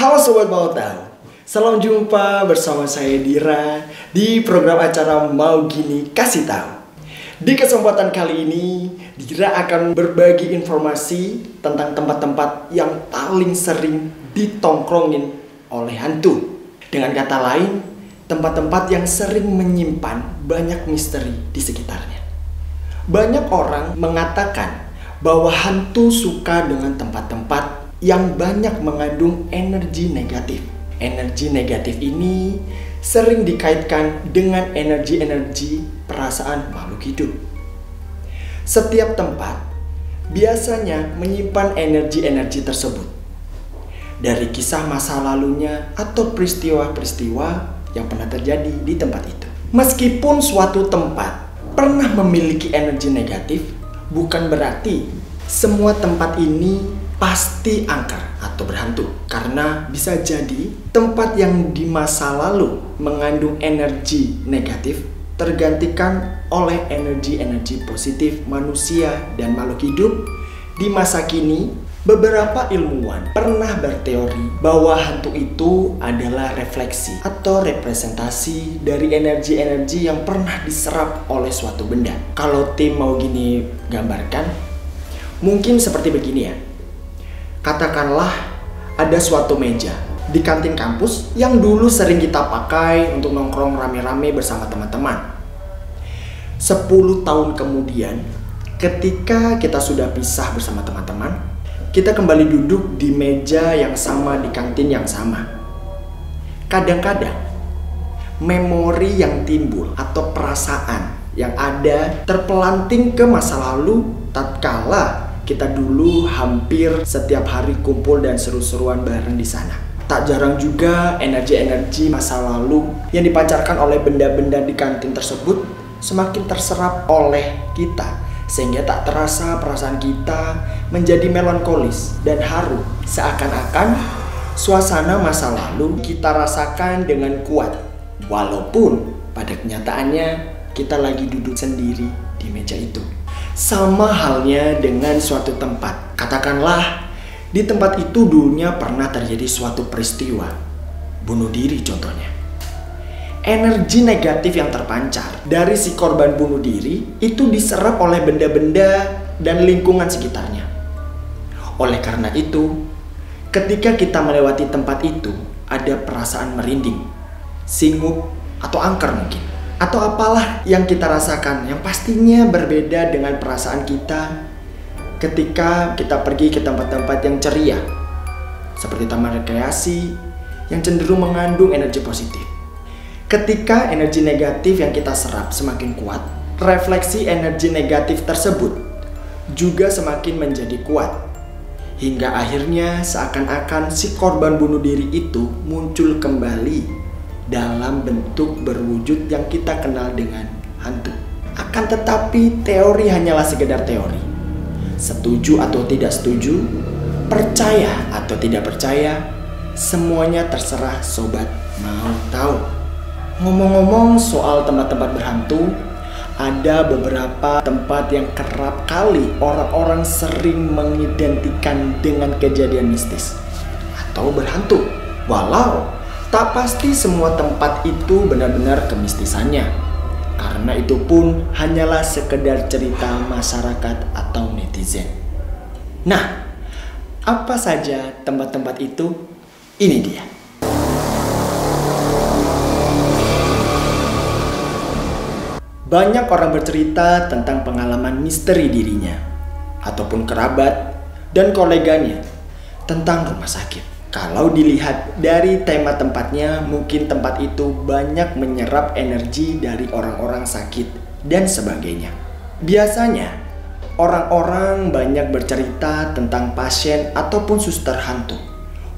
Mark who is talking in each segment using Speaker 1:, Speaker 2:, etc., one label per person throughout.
Speaker 1: Halo Sobat Mau Tahu, salam jumpa bersama saya Dira di program acara Mau Gini Kasih Tahu. Di kesempatan kali ini, Dira akan berbagi informasi tentang tempat-tempat yang paling sering ditongkrongin oleh hantu. Dengan kata lain, tempat-tempat yang sering menyimpan banyak misteri di sekitarnya. Banyak orang mengatakan bahwa hantu suka dengan tempat-tempat yang banyak mengandung energi negatif. Energi negatif ini sering dikaitkan dengan energi-energi perasaan makhluk hidup. Setiap tempat biasanya menyimpan energi-energi tersebut dari kisah masa lalunya atau peristiwa-peristiwa yang pernah terjadi di tempat itu. Meskipun suatu tempat pernah memiliki energi negatif, bukan berarti semua tempat ini pasti angker atau berhantu. Karena bisa jadi tempat yang di masa lalu mengandung energi negatif tergantikan oleh energi-energi positif manusia dan makhluk hidup di masa kini. Beberapa ilmuwan pernah berteori bahwa hantu itu adalah refleksi atau representasi dari energi-energi yang pernah diserap oleh suatu benda. Kalau tim mau gini gambarkan, mungkin seperti begini ya. Katakanlah ada suatu meja di kantin kampus yang dulu sering kita pakai untuk nongkrong rame-rame bersama teman-teman. 10 tahun kemudian, ketika kita sudah pisah bersama teman-teman, kita kembali duduk di meja yang sama di kantin yang sama. Kadang-kadang, memori yang timbul atau perasaan yang ada terpelanting ke masa lalu tatkala kita dulu hampir setiap hari kumpul dan seru-seruan bareng di sana. Tak jarang juga energi-energi masa lalu yang dipancarkan oleh benda-benda di kantin tersebut semakin terserap oleh kita, sehingga tak terasa perasaan kita menjadi melankolis dan haru. Seakan-akan suasana masa lalu kita rasakan dengan kuat, walaupun pada kenyataannya kita lagi duduk sendiri di meja itu. Sama halnya dengan suatu tempat. Katakanlah di tempat itu dulunya pernah terjadi suatu peristiwa bunuh diri contohnya. Energi negatif yang terpancar dari si korban bunuh diri itu diserap oleh benda-benda dan lingkungan sekitarnya. Oleh karena itu, ketika kita melewati tempat itu, ada perasaan merinding, singup, atau angker mungkin. Atau apalah yang kita rasakan yang pastinya berbeda dengan perasaan kita ketika kita pergi ke tempat-tempat yang ceria seperti taman rekreasi yang cenderung mengandung energi positif. Ketika energi negatif yang kita serap semakin kuat, refleksi energi negatif tersebut juga semakin menjadi kuat, hingga akhirnya seakan-akan si korban bunuh diri itu muncul kembali dalam bentuk berwujud yang kita kenal dengan hantu. Akan tetapi teori hanyalah sekedar teori. Setuju atau tidak setuju, percaya atau tidak percaya, semuanya terserah Sobat Mau Tahu. Ngomong-ngomong soal tempat-tempat berhantu, ada beberapa tempat yang kerap kali orang-orang sering mengidentikan dengan kejadian mistis atau berhantu. Walau tak pasti semua tempat itu benar-benar kemistisannya, karena itu pun hanyalah sekedar cerita masyarakat atau netizen. Nah, apa saja tempat-tempat itu? Ini dia. Banyak orang bercerita tentang pengalaman misteri dirinya, ataupun kerabat dan koleganya tentang rumah sakit. Kalau dilihat dari tema tempatnya, mungkin tempat itu banyak menyerap energi dari orang-orang sakit dan sebagainya. Biasanya, orang-orang banyak bercerita tentang pasien ataupun suster hantu,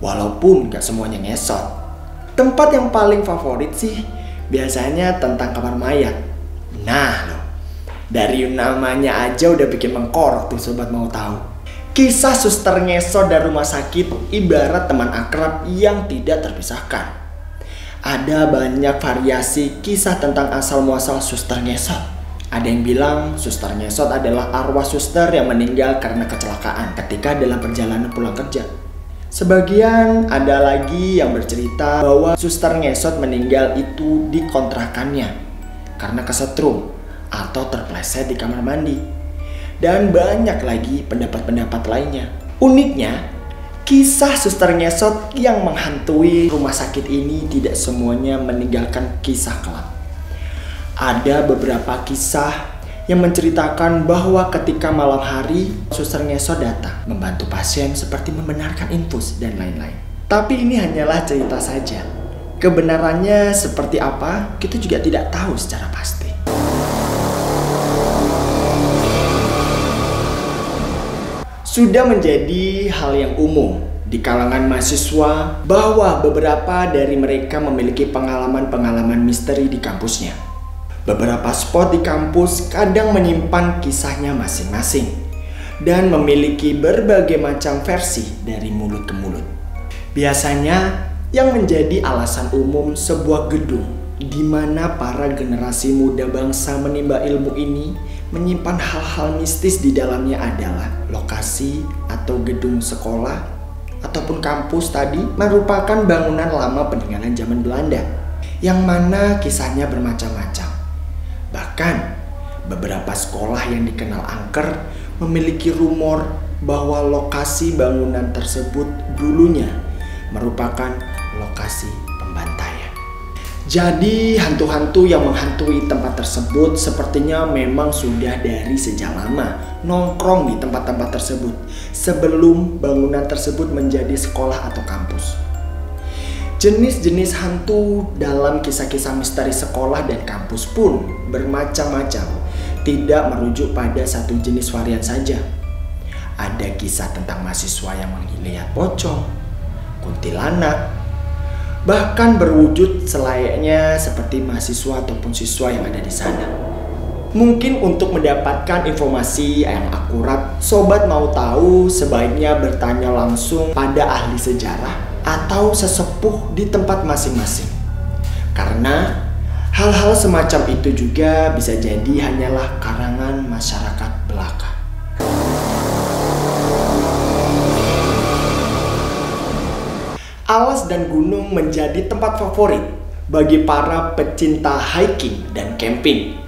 Speaker 1: walaupun gak semuanya ngesot. Tempat yang paling favorit sih biasanya tentang kamar mayat. Nah loh, dari namanya aja udah bikin mengkorok tuh Sobat Mau Tahu. Kisah suster ngesot dari rumah sakit ibarat teman akrab yang tidak terpisahkan. Ada banyak variasi kisah tentang asal-muasal suster ngesot. Ada yang bilang suster ngesot adalah arwah suster yang meninggal karena kecelakaan ketika dalam perjalanan pulang kerja. Sebagian ada lagi yang bercerita bahwa suster ngesot meninggal itu di kontrakannya karena kesetrum atau terpleset di kamar mandi. Dan banyak lagi pendapat-pendapat lainnya. Uniknya, kisah suster ngesot yang menghantui rumah sakit ini tidak semuanya meninggalkan kisah kelam. Ada beberapa kisah yang menceritakan bahwa ketika malam hari suster ngesot datang membantu pasien seperti membenarkan infus dan lain-lain. Tapi ini hanyalah cerita saja. Kebenarannya seperti apa, kita juga tidak tahu secara pasti. Sudah menjadi hal yang umum di kalangan mahasiswa bahwa beberapa dari mereka memiliki pengalaman-pengalaman misteri di kampusnya. Beberapa spot di kampus kadang menyimpan kisahnya masing-masing dan memiliki berbagai macam versi dari mulut ke mulut. Biasanya yang menjadi alasan umum sebuah gedung di mana para generasi muda bangsa menimba ilmu ini menyimpan hal-hal mistis di dalamnya adalah lokasi atau gedung sekolah ataupun kampus tadi merupakan bangunan lama peninggalan zaman Belanda yang mana kisahnya bermacam-macam. Bahkan beberapa sekolah yang dikenal angker memiliki rumor bahwa lokasi bangunan tersebut dulunya merupakan lokasi pembantaian. Jadi hantu-hantu yang menghantui tempat tersebut sepertinya memang sudah dari sejak lama nongkrong di tempat-tempat tersebut sebelum bangunan tersebut menjadi sekolah atau kampus. Jenis-jenis hantu dalam kisah-kisah misteri sekolah dan kampus pun bermacam-macam, tidak merujuk pada satu jenis varian saja. Ada kisah tentang mahasiswa yang melihat pocong, kuntilanak, bahkan berwujud selayaknya seperti mahasiswa ataupun siswa yang ada di sana. Mungkin untuk mendapatkan informasi yang akurat, sobat mau tahu sebaiknya bertanya langsung pada ahli sejarah atau sesepuh di tempat masing-masing. Karena hal-hal semacam itu juga bisa jadi hanyalah karangan masyarakat belaka. Alas dan gunung menjadi tempat favorit bagi para pecinta hiking dan camping.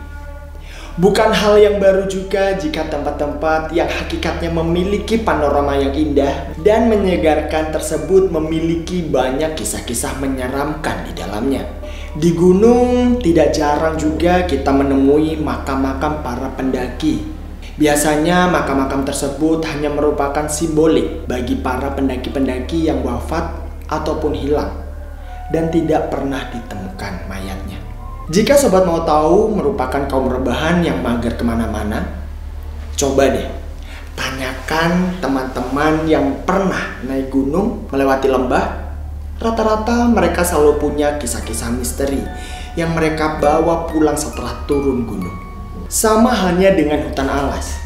Speaker 1: Bukan hal yang baru juga jika tempat-tempat yang hakikatnya memiliki panorama yang indah dan menyegarkan tersebut memiliki banyak kisah-kisah menyeramkan di dalamnya. Di gunung tidak jarang juga kita menemui makam-makam para pendaki. Biasanya makam-makam tersebut hanya merupakan simbolik bagi para pendaki-pendaki yang wafat ataupun hilang dan tidak pernah ditemukan mayatnya. Jika sobat mau tahu merupakan kaum rebahan yang mager kemana-mana, coba deh tanyakan teman-teman yang pernah naik gunung melewati lembah. Rata-rata mereka selalu punya kisah-kisah misteri yang mereka bawa pulang setelah turun gunung. Sama halnya dengan hutan alas.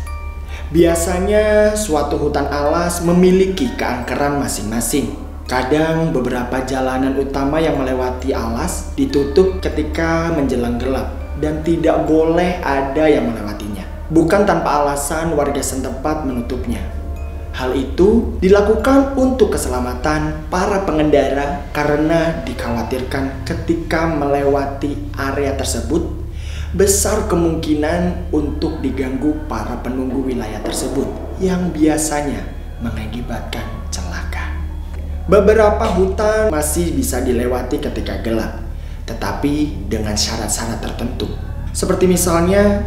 Speaker 1: Biasanya suatu hutan alas memiliki keangkeran masing-masing. Kadang beberapa jalanan utama yang melewati alas ditutup ketika menjelang gelap dan tidak boleh ada yang melewatinya. Bukan tanpa alasan warga setempat menutupnya. Hal itu dilakukan untuk keselamatan para pengendara karena dikhawatirkan ketika melewati area tersebut besar kemungkinan untuk diganggu para penunggu wilayah tersebut yang biasanya mengakibatkan celaka. Beberapa hutan masih bisa dilewati ketika gelap, tetapi dengan syarat-syarat tertentu. Seperti misalnya,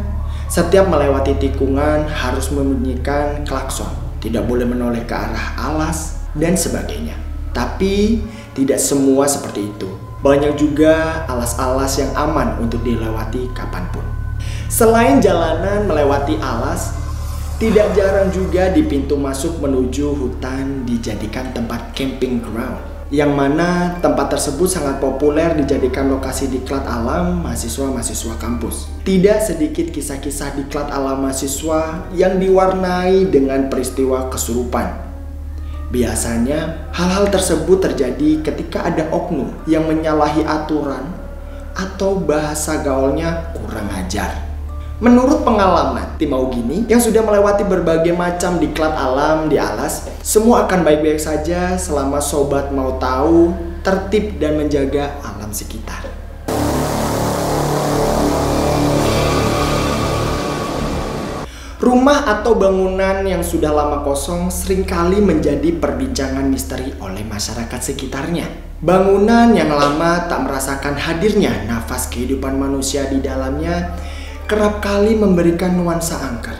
Speaker 1: setiap melewati tikungan harus membunyikan klakson, tidak boleh menoleh ke arah alas, dan sebagainya. Tapi, tidak semua seperti itu. Banyak juga alas-alas yang aman untuk dilewati kapanpun. Selain jalanan melewati alas, tidak jarang juga di pintu masuk menuju hutan dijadikan tempat camping ground, yang mana tempat tersebut sangat populer dijadikan lokasi diklat alam mahasiswa-mahasiswa kampus. Tidak sedikit kisah-kisah diklat alam mahasiswa yang diwarnai dengan peristiwa kesurupan. Biasanya hal-hal tersebut terjadi ketika ada oknum yang menyalahi aturan atau bahasa gaulnya kurang ajar. Menurut pengalaman tim Mau Gini yang sudah melewati berbagai macam diklat alam di alas, semua akan baik-baik saja selama sobat mau tahu, tertib dan menjaga alam sekitar. Rumah atau bangunan yang sudah lama kosong seringkali menjadi perbincangan misteri oleh masyarakat sekitarnya. Bangunan yang lama tak merasakan hadirnya nafas kehidupan manusia di dalamnya kerap kali memberikan nuansa angker.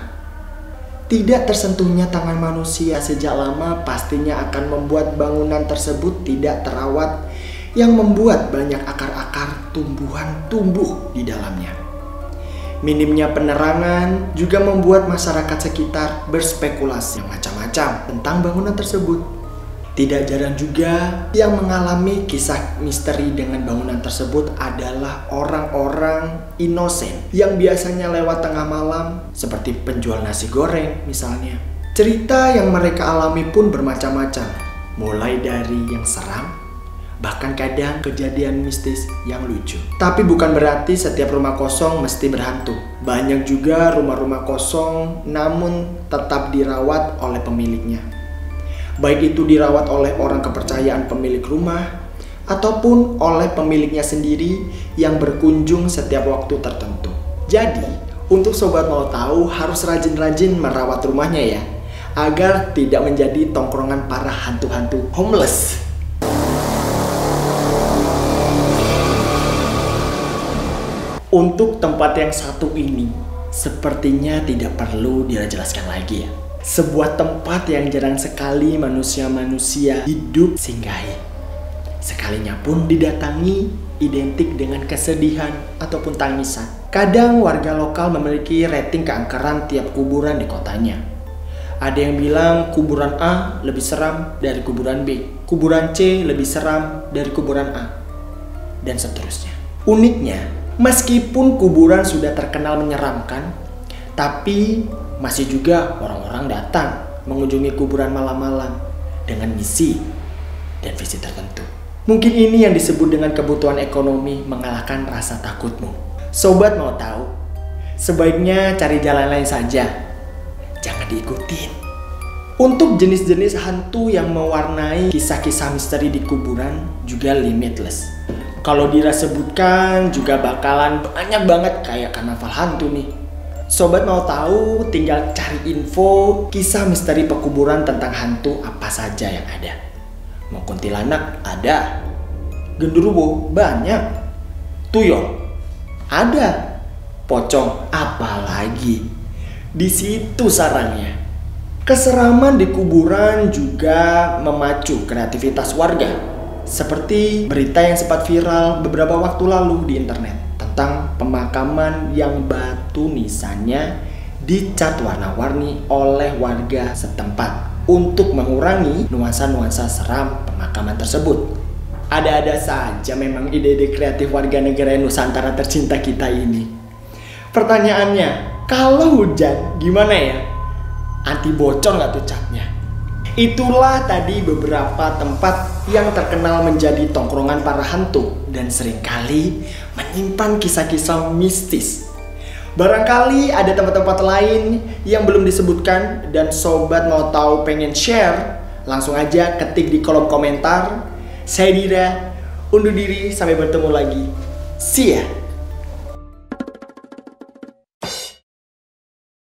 Speaker 1: Tidak tersentuhnya tangan manusia sejak lama pastinya akan membuat bangunan tersebut tidak terawat, yang membuat banyak akar-akar tumbuhan tumbuh di dalamnya. Minimnya penerangan juga membuat masyarakat sekitar berspekulasi macam-macam tentang bangunan tersebut. Tidak jarang juga yang mengalami kisah misteri dengan bangunan tersebut adalah orang-orang inosen yang biasanya lewat tengah malam, seperti penjual nasi goreng misalnya. Cerita yang mereka alami pun bermacam-macam, mulai dari yang seram, bahkan kadang kejadian mistis yang lucu. Tapi bukan berarti setiap rumah kosong mesti berhantu. Banyak juga rumah-rumah kosong namun tetap dirawat oleh pemiliknya. Baik itu dirawat oleh orang kepercayaan pemilik rumah ataupun oleh pemiliknya sendiri yang berkunjung setiap waktu tertentu. Jadi, untuk sobat mau tahu harus rajin-rajin merawat rumahnya ya, agar tidak menjadi tongkrongan para hantu-hantu homeless. Untuk tempat yang satu ini, sepertinya tidak perlu dijelaskan lagi ya. Sebuah tempat yang jarang sekali manusia-manusia hidup singgahi. Sekalinya pun didatangi identik dengan kesedihan ataupun tangisan. Kadang warga lokal memiliki rating keangkeran tiap kuburan di kotanya. Ada yang bilang kuburan A lebih seram dari kuburan B, kuburan C lebih seram dari kuburan A, dan seterusnya. Uniknya, meskipun kuburan sudah terkenal menyeramkan, tapi masih juga orang-orang datang mengunjungi kuburan malam-malam dengan misi dan visi tertentu. Mungkin ini yang disebut dengan kebutuhan ekonomi mengalahkan rasa takutmu. Sobat mau tahu? Sebaiknya cari jalan lain saja. Jangan diikutin. Untuk jenis-jenis hantu yang mewarnai kisah-kisah misteri di kuburan juga limitless. Kalau Dira sebutkan juga bakalan banyak banget kayak karnaval hantu nih. Sobat mau tahu tinggal cari info kisah misteri pekuburan tentang hantu apa saja yang ada. Mau kuntilanak ada, genderuwo banyak, tuyul ada, pocong apalagi. Di situ sarangnya. Keseraman di kuburan juga memacu kreativitas warga. Seperti berita yang sempat viral beberapa waktu lalu di internet tentang pemakaman yang batu nisannya dicat warna-warni oleh warga setempat untuk mengurangi nuansa-nuansa seram pemakaman tersebut. Ada-ada saja memang ide-ide kreatif warga negara Nusantara tercinta kita ini. Pertanyaannya, kalau hujan gimana ya? Anti bocor nggak tuh catnya? Itulah tadi beberapa tempat yang terkenal menjadi tongkrongan para hantu dan seringkali menyimpan kisah-kisah mistis. Barangkali ada tempat-tempat lain yang belum disebutkan dan sobat mau tahu pengen share, langsung aja ketik di kolom komentar. Saya Dira, undur diri sampai bertemu lagi. See ya!